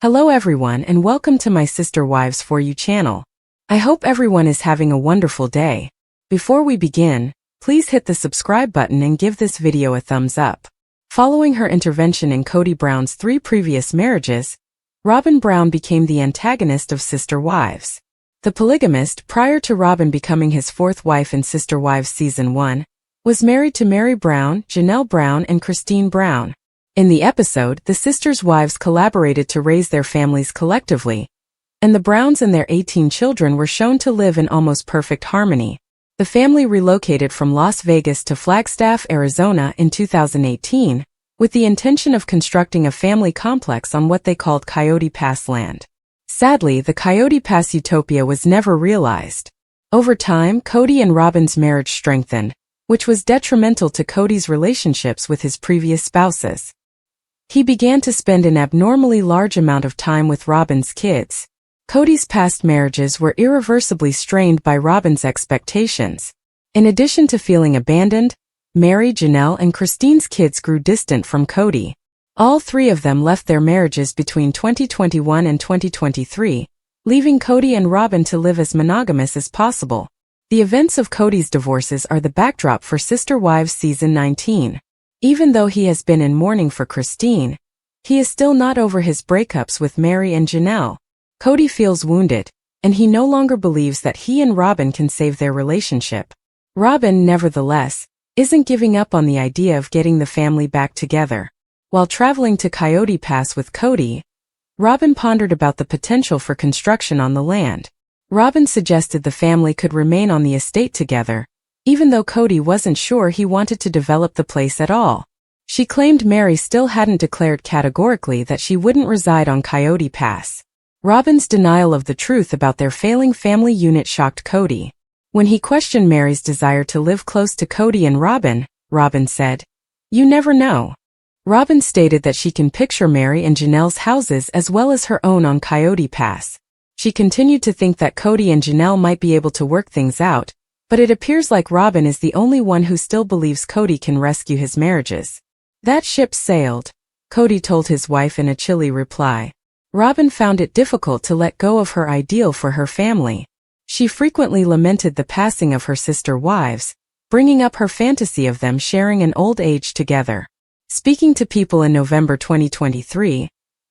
Hello everyone and welcome to my Sister Wives For You channel. I hope everyone is having a wonderful day. Before we begin, please hit the subscribe button and give this video a thumbs up. Following her intervention in Kody Brown's 3 previous marriages, Robin Brown became the antagonist of Sister Wives. The polygamist, prior to Robin becoming his 4th wife in Sister Wives Season 1, was married to Meri Brown, Janelle Brown and Christine Brown. In the episode, the sisters' wives collaborated to raise their families collectively, and the Browns and their 18 children were shown to live in almost perfect harmony. The family relocated from Las Vegas to Flagstaff, Arizona in 2018, with the intention of constructing a family complex on what they called Coyote Pass land. Sadly, the Coyote Pass utopia was never realized. Over time, Kody and Robin's marriage strengthened, which was detrimental to Kody's relationships with his previous spouses. He began to spend an abnormally large amount of time with Robin's kids. Kody's past marriages were irreversibly strained by Robin's expectations. In addition to feeling abandoned, Meri, Janelle, and Christine's kids grew distant from Kody. All 3 of them left their marriages between 2021 and 2023, leaving Kody and Robin to live as monogamous as possible. The events of Kody's divorces are the backdrop for Sister Wives Season 19. Even though he has been in mourning for Christine, he is still not over his breakups with Meri and Janelle. Kody feels wounded, and he no longer believes that he and Robin can save their relationship. Robin, nevertheless, isn't giving up on the idea of getting the family back together. While traveling to Coyote Pass with Kody, Robin pondered about the potential for construction on the land. Robin suggested the family could remain on the estate together, even though Kody wasn't sure he wanted to develop the place at all. She claimed Meri still hadn't declared categorically that she wouldn't reside on Coyote Pass. Robin's denial of the truth about their failing family unit shocked Kody. When he questioned Meri's desire to live close to Kody and Robin, Robin said, "You never know." Robin stated that she can picture Meri and Janelle's houses as well as her own on Coyote Pass. She continued to think that Kody and Janelle might be able to work things out, but it appears like Robin is the only one who still believes Kody can rescue his marriages. "That ship sailed," Kody told his wife in a chilly reply. Robin found it difficult to let go of her ideal for her family. She frequently lamented the passing of her sister wives, bringing up her fantasy of them sharing an old age together. Speaking to People in November 2023,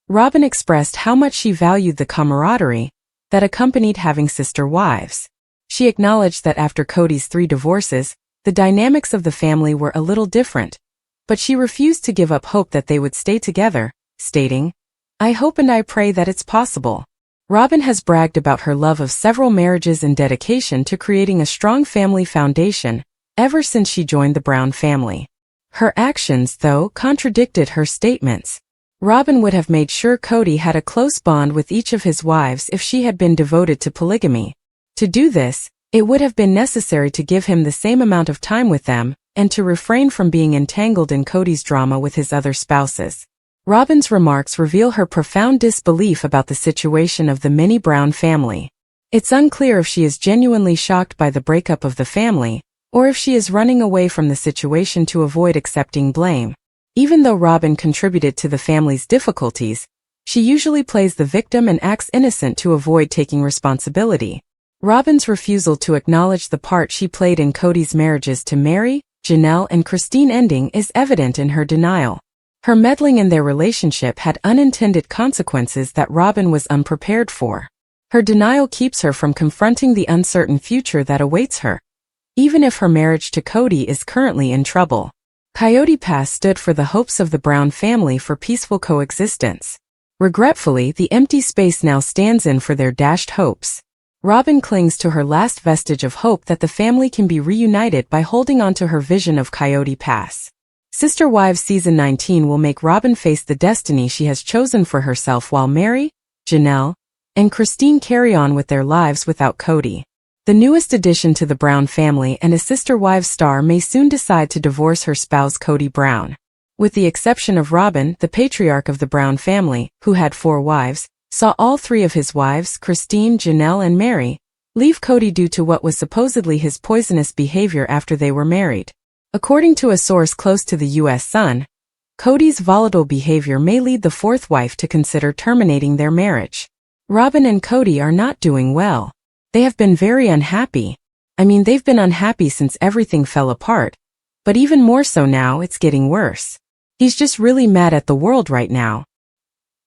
Robin expressed how much she valued the camaraderie that accompanied having sister wives. She acknowledged that after Kody's 3 divorces, the dynamics of the family were a little different, but she refused to give up hope that they would stay together, stating, "I hope and I pray that it's possible." Robin has bragged about her love of several marriages and dedication to creating a strong family foundation ever since she joined the Brown family. Her actions, though, contradicted her statements. Robin would have made sure Kody had a close bond with each of his wives if she had been devoted to polygamy. To do this, it would have been necessary to give him the same amount of time with them and to refrain from being entangled in Kody's drama with his other spouses. Robin's remarks reveal her profound disbelief about the situation of the mini Brown family. It's unclear if she is genuinely shocked by the breakup of the family, or if she is running away from the situation to avoid accepting blame. Even though Robin contributed to the family's difficulties, she usually plays the victim and acts innocent to avoid taking responsibility. Robin's refusal to acknowledge the part she played in Kody's marriages to Meri, Janelle and Christine ending is evident in her denial. Her meddling in their relationship had unintended consequences that Robin was unprepared for. Her denial keeps her from confronting the uncertain future that awaits her, even if her marriage to Kody is currently in trouble. Coyote Pass stood for the hopes of the Brown family for peaceful coexistence. Regretfully, the empty space now stands in for their dashed hopes. Robin clings to her last vestige of hope that the family can be reunited by holding on to her vision of Coyote Pass. Sister Wives Season 19 will make Robin face the destiny she has chosen for herself while Meri, Janelle, and Christine carry on with their lives without Kody. The newest addition to the Brown family and a Sister Wives star may soon decide to divorce her spouse Kody Brown. With the exception of Robin, the patriarch of the Brown family, who had 4 wives, saw all 3 of his wives, Christine, Janelle and Meri, leave Kody due to what was supposedly his poisonous behavior after they were married. According to a source close to the U.S. Sun, Cody's volatile behavior may lead the fourth wife to consider terminating their marriage. Robin and Cody are not doing well. They have been very unhappy. They've been unhappy since everything fell apart. But even more so now, it's getting worse. He's just really mad at the world right now.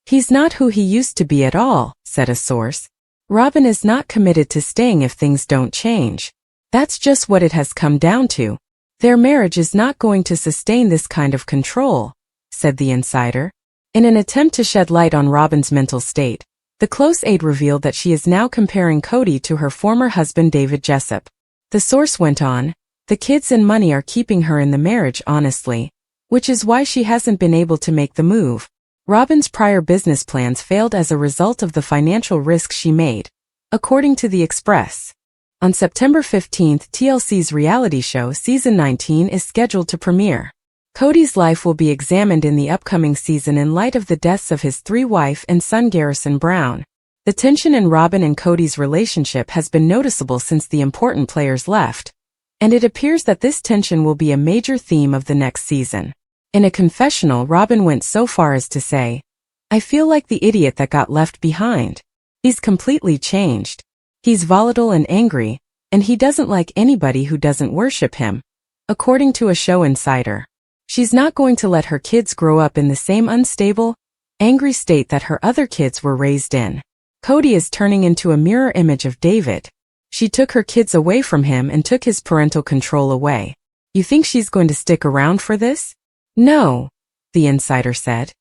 He's not who he used to be at all, said a source. Robin is not committed to staying if things don't change. That's just what it has come down to. Their marriage is not going to sustain this kind of control, said the insider. In an attempt to shed light on Robin's mental state, the close aide revealed that she is now comparing Cody to her former husband David Jessup. The source went on, the kids and money are keeping her in the marriage honestly, which is why she hasn't been able to make the move. Robin's prior business plans failed as a result of the financial risk she made, according to The Express. On September 15, TLC's reality show Season 19 is scheduled to premiere. Cody's life will be examined in the upcoming season in light of the deaths of his wife and son Garrison Brown. The tension in Robin and Cody's relationship has been noticeable since the important players left, and it appears that this tension will be a major theme of the next season. In a confessional, Robin went so far as to say, "I feel like the idiot that got left behind. He's completely changed. He's volatile and angry, and he doesn't like anybody who doesn't worship him," according to a show insider. She's not going to let her kids grow up in the same unstable, angry state that her other kids were raised in. Cody is turning into a mirror image of David. She took her kids away from him and took his parental control away. You think she's going to stick around for this? No, the insider said,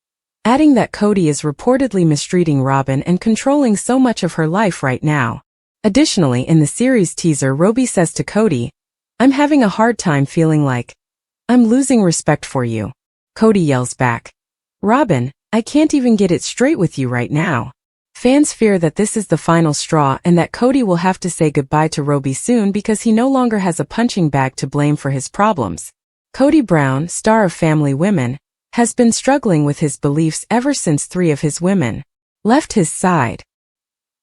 adding that Cody is reportedly mistreating Robin and controlling so much of her life right now. Additionally, in the series teaser, Robbie says to Cody, "I'm having a hard time feeling like I'm losing respect for you." Cody yells back, "Robin, I can't even get it straight with you right now." Fans fear that this is the final straw and that Cody will have to say goodbye to Robbie soon because he no longer has a punching bag to blame for his problems. Cody Brown, star of Family Women, has been struggling with his beliefs ever since 3 of his women left his side.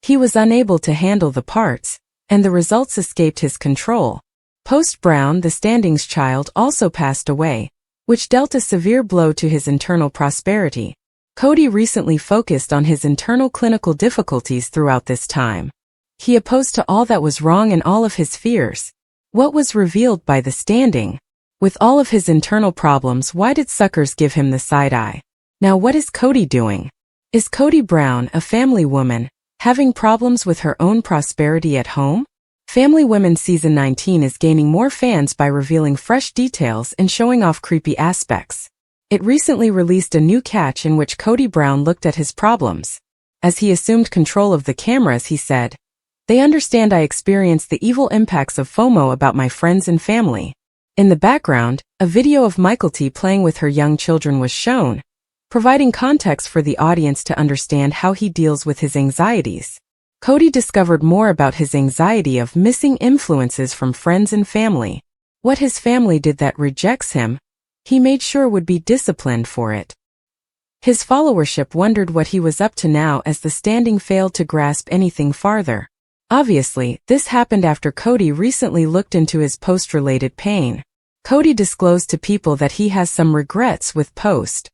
He was unable to handle the parts, and the results escaped his control. Post-Brown, the Standings child also passed away, which dealt a severe blow to his internal prosperity. Cody recently focused on his internal clinical difficulties throughout this time. He opposed to all that was wrong and all of his fears. What was revealed by the Standing? With all of his internal problems, why did suckers give him the side eye? Now what is Cody doing? Is Cody Brown, a family woman, having problems with her own prosperity at home? Family Women Season 19 is gaining more fans by revealing fresh details and showing off creepy aspects. It recently released a new catch in which Cody Brown looked at his problems. As he assumed control of the cameras, he said, "They understand I experience the evil impacts of FOMO about my friends and family." In the background, a video of Michael T playing with her young children was shown, providing context for the audience to understand how he deals with his anxieties. Cody discovered more about his anxiety of missing influences from friends and family. What his family did that rejects him, he made sure would be disciplined for it. His followership wondered what he was up to now as the Standing failed to grasp anything farther. Obviously, this happened after Cody recently looked into his post-related pain. Cody disclosed to people that he has some regrets with Post.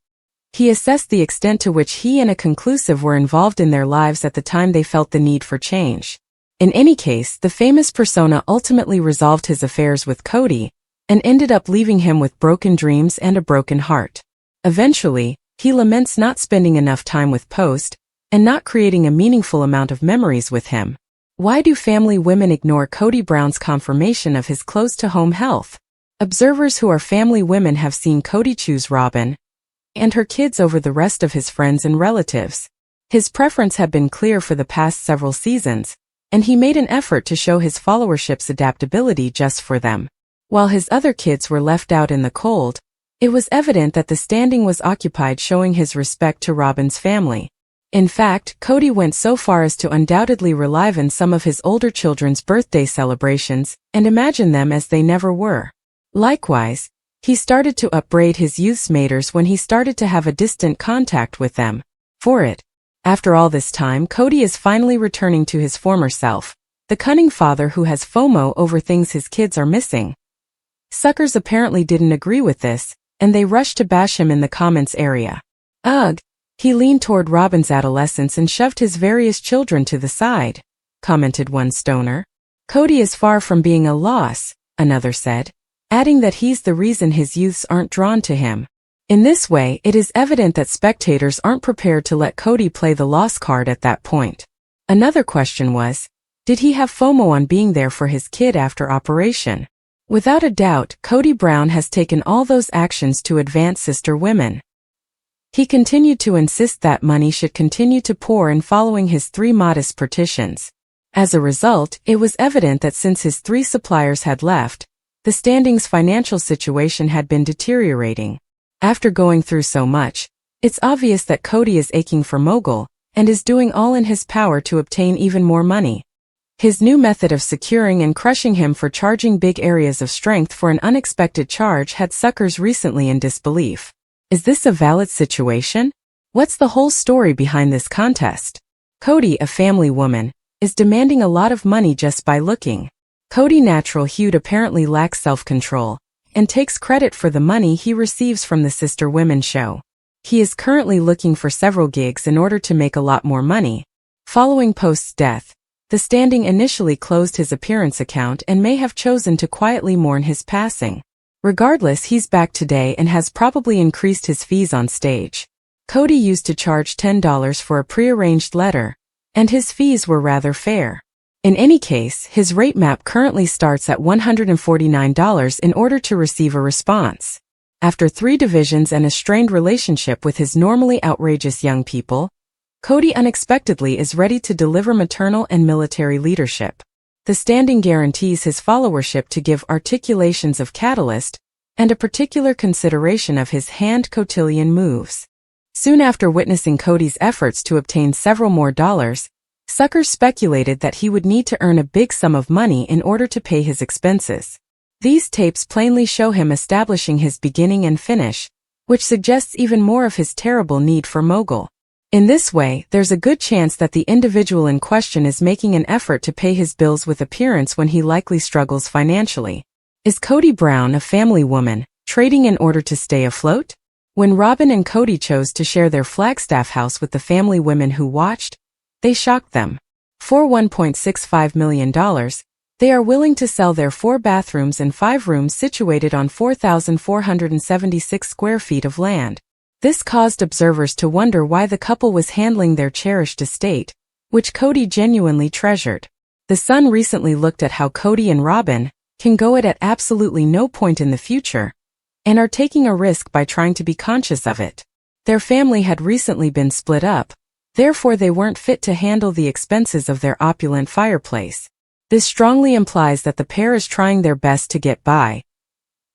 He assessed the extent to which he and a conclusive were involved in their lives at the time they felt the need for change. In any case, the famous persona ultimately resolved his affairs with Cody and ended up leaving him with broken dreams and a broken heart. Eventually, he laments not spending enough time with Post and not creating a meaningful amount of memories with him. Why do family women ignore Cody Brown's confirmation of his close-to-home health? Observers who are family women have seen Cody choose Robin and her kids over the rest of his friends and relatives. His preference had been clear for the past several seasons, and he made an effort to show his followership's adaptability just for them. While his other kids were left out in the cold, it was evident that the Standing was occupied showing his respect to Robin's family. In fact, Cody went so far as to undoubtedly reliven some of his older children's birthday celebrations and imagine them as they never were. Likewise, he started to upbraid his youth's maters when he started to have a distant contact with them. For it. After all this time, Cody is finally returning to his former self, the cunning father who has FOMO over things his kids are missing. Suckers apparently didn't agree with this, and they rushed to bash him in the comments area. Ugh, he leaned toward Robin's adolescence and shoved his various children to the side, commented one stoner. Cody is far from being a loss, another said, adding that he's the reason his youths aren't drawn to him. In this way, it is evident that spectators aren't prepared to let Cody play the loss card at that point. Another question was, did he have FOMO on being there for his kid after operation? Without a doubt, Cody Brown has taken all those actions to advance sister women. He continued to insist that money should continue to pour in following his 3 modest petitions. As a result, it was evident that since his 3 suppliers had left, the Standings' financial situation had been deteriorating. After going through so much, it's obvious that Cody is aching for mogul, and is doing all in his power to obtain even more money. His new method of securing and crushing him for charging big areas of strength for an unexpected charge had suckers recently in disbelief. Is this a valid situation? What's the whole story behind this contest? Cody, a family woman, is demanding a lot of money just by looking. Cody, natural-hued, apparently lacks self-control, and takes credit for the money he receives from the Sister Women show. He is currently looking for several gigs in order to make a lot more money. Following Post's death, the Standing initially closed his appearance account and may have chosen to quietly mourn his passing. Regardless, he's back today and has probably increased his fees on stage. Cody used to charge $10 for a prearranged letter, and his fees were rather fair. In any case, his rate map currently starts at $149 in order to receive a response. After 3 divisions and a strained relationship with his normally outrageous young people, Cody unexpectedly is ready to deliver maternal and military leadership. The Standing guarantees his followership to give articulations of catalyst and a particular consideration of his hand cotillion moves. Soon after witnessing Cody's efforts to obtain several more dollars, suckers speculated that he would need to earn a big sum of money in order to pay his expenses. These tapes plainly show him establishing his beginning and finish, which suggests even more of his terrible need for mogul. In this way, there's a good chance that the individual in question is making an effort to pay his bills with appearance when he likely struggles financially. Is Cody Brown, a family woman, trading in order to stay afloat? When Robin and Cody chose to share their Flagstaff house with the family women who watched, they shocked them. For $1.65 million, they are willing to sell their 4 bathrooms and 5 rooms situated on 4,476 square feet of land. This caused observers to wonder why the couple was handling their cherished estate, which Cody genuinely treasured. The Sun recently looked at how Cody and Robin can go it at absolutely no point in the future, and are taking a risk by trying to be conscious of it. Their family had recently been split up, therefore they weren't fit to handle the expenses of their opulent fireplace. This strongly implies that the pair is trying their best to get by,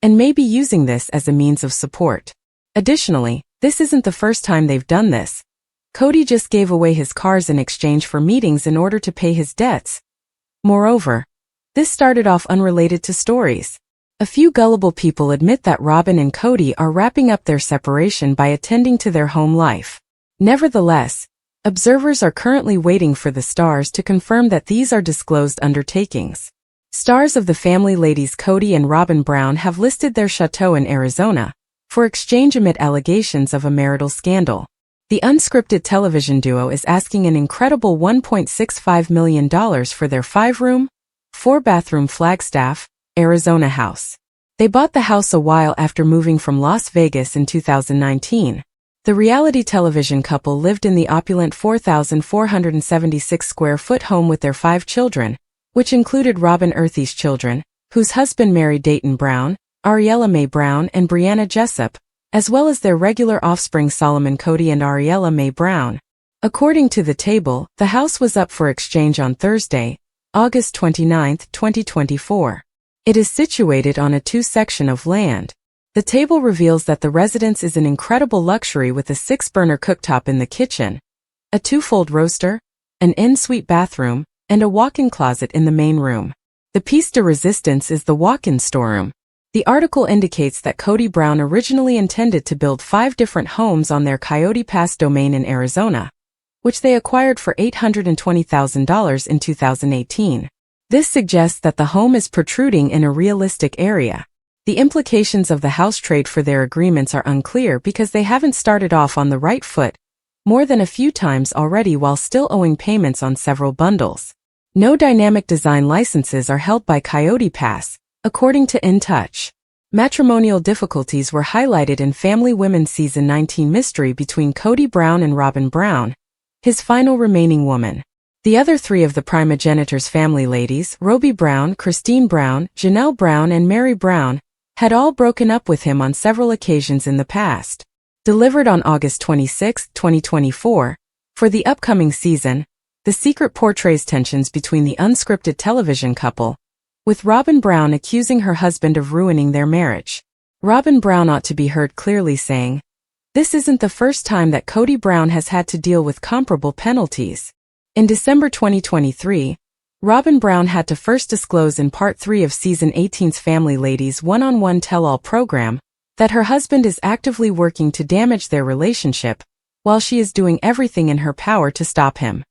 and may be using this as a means of support. Additionally, this isn't the first time they've done this. Cody just gave away his cars in exchange for meetings in order to pay his debts. Moreover, this started off unrelated to stories. A few gullible people admit that Robin and Cody are wrapping up their separation by attending to their home life. Nevertheless, observers are currently waiting for the stars to confirm that these are disclosed undertakings. Stars of the family ladies Cody and Robin Brown have listed their chateau in Arizona for exchange amid allegations of a marital scandal. The unscripted television duo is asking an incredible $1.65 million for their 5-room, 4-bathroom Flagstaff, Arizona house. They bought the house a while after moving from Las Vegas in 2019. The reality television couple lived in the opulent 4,476 square foot home with their 5 children, which included Robin Earthy's children, whose husband Meri Dayton Brown, Ariella Mae Brown and Brianna Jessup, as well as their regular offspring Solomon Cody and Ariella Mae Brown. According to the table, the house was up for exchange on Thursday, August 29, 2024. It is situated on a 2-section of land. The table reveals that the residence is an incredible luxury with a 6-burner cooktop in the kitchen, a 2-fold roaster, an en-suite bathroom, and a walk-in closet in the main room. The piece de resistance is the walk-in storeroom. The article indicates that Cody Brown originally intended to build 5 different homes on their Coyote Pass domain in Arizona, which they acquired for $820,000 in 2018. This suggests that the home is protruding in a realistic area. The implications of the house trade for their agreements are unclear because they haven't started off on the right foot more than a few times already while still owing payments on several bundles. No dynamic design licenses are held by Coyote Pass, according to In Touch. Matrimonial difficulties were highlighted in Family Women's Season 19 mystery between Kody Brown and Robin Brown, his final remaining woman. The other three of the primogenitor's family ladies, Roby Brown, Christine Brown, Janelle Brown and Meri Brown, had all broken up with him on several occasions in the past. Delivered on August 26, 2024, for the upcoming season, The Secret portrays tensions between the unscripted television couple, with Robin Brown accusing her husband of ruining their marriage. Robin Brown ought to be heard clearly saying, "This isn't the first time that Kody Brown has had to deal with comparable penalties." In December 2023, Robin Brown had to first disclose in Part 3 of Season 18's Family Ladies one-on-one tell-all program that her husband is actively working to damage their relationship, while she is doing everything in her power to stop him.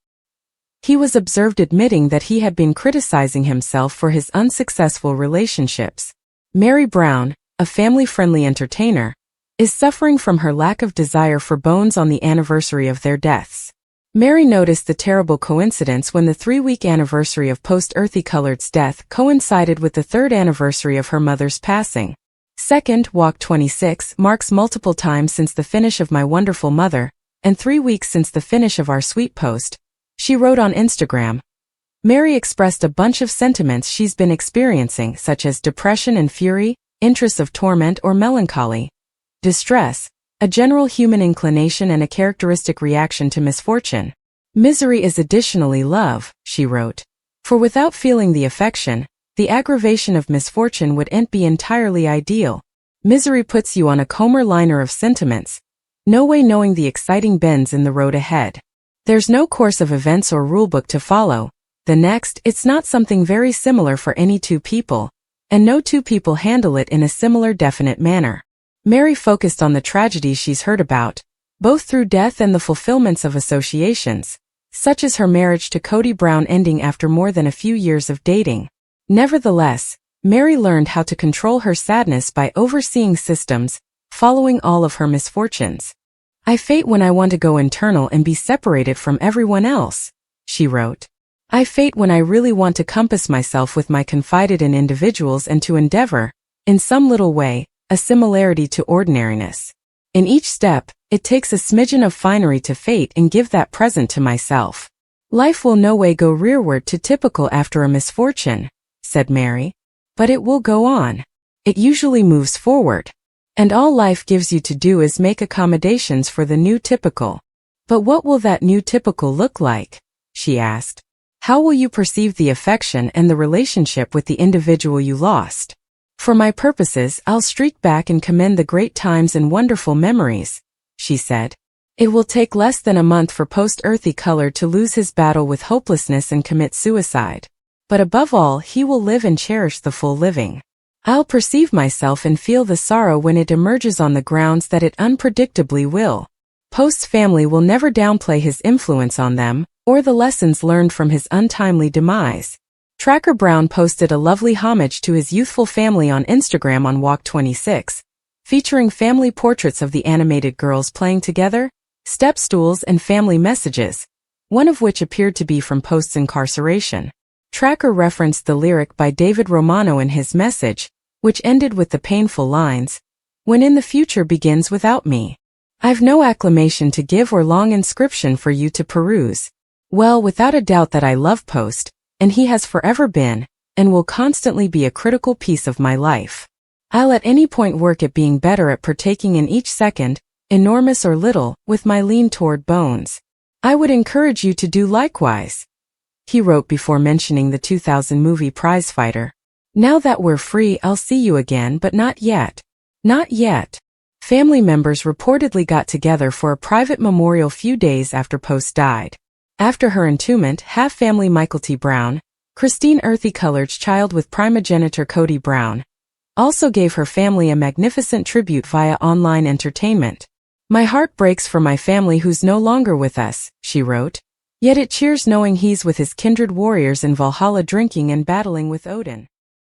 He was observed admitting that he had been criticizing himself for his unsuccessful relationships. Meri Brown, a family-friendly entertainer, is suffering from her lack of desire for bones on the anniversary of their deaths. Meri noticed the terrible coincidence when the 3-week anniversary of Post-Earthy Colored's death coincided with the 3rd anniversary of her mother's passing. Second, Walk 26 marks multiple times since the finish of My Wonderful Mother, and 3 weeks since the finish of our sweet post, she wrote on Instagram. Meri expressed a bunch of sentiments she's been experiencing, such as depression and fury, interests of torment or melancholy, distress, a general human inclination and a characteristic reaction to misfortune. Misery is additionally love, she wrote. For without feeling the affection, the aggravation of misfortune wouldn't be entirely ideal. Misery puts you on a Comer liner of sentiments, no way knowing the exciting bends in the road ahead. There's no course of events or rulebook to follow. The next, it's not something very similar for any two people, and no two people handle it in a similar definite manner. Meri focused on the tragedies she's heard about, both through death and the fulfillments of associations, such as her marriage to Kody Brown ending after more than a few years of dating. Nevertheless, Meri learned how to control her sadness by overseeing systems, following all of her misfortunes. "I fate when I want to go internal and be separated from everyone else," she wrote. "I fate when I really want to compass myself with my confided in individuals and to endeavor, in some little way, a similarity to ordinariness. In each step, it takes a smidgen of finery to fate and give that present to myself. Life will no way go rearward to typical after a misfortune," said Meri. "But it will go on. It usually moves forward. And all life gives you to do is make accommodations for the new typical." "But what will that new typical look like?" she asked. "How will you perceive the affection and the relationship with the individual you lost?" "For my purposes, I'll streak back and commend the great times and wonderful memories," she said. "It will take less than a month for Post-Earthy Colored to lose his battle with hopelessness and commit suicide. But above all, he will live and cherish the full living. I'll perceive myself and feel the sorrow when it emerges on the grounds that it unpredictably will. Post's family will never downplay his influence on them, or the lessons learned from his untimely demise." Tracker Brown posted a lovely homage to his youthful family on Instagram on Walk 26, featuring family portraits of the animated girls playing together, step stools and family messages, one of which appeared to be from Post's incarceration. Tracker referenced the lyric by David Romano in his message, which ended with the painful lines, "When in the future begins without me. I've no acclamation to give or long inscription for you to peruse. Well, without a doubt that I love Post, and he has forever been, and will constantly be a critical piece of my life. I'll at any point work at being better at partaking in each second, enormous or little, with my lean toward bones. I would encourage you to do likewise," he wrote before mentioning the 2000 movie Prizefighter. "Now that we're free, I'll see you again, but not yet. Not yet." Family members reportedly got together for a private memorial few days after Post died. After her entombment, half-family Michael T. Brown, Christine Earthy Colored's child with primogenitor Kody Brown, also gave her family a magnificent tribute via online entertainment. "My heart breaks for my family who's no longer with us," she wrote. "Yet it cheers knowing he's with his kindred warriors in Valhalla drinking and battling with Odin."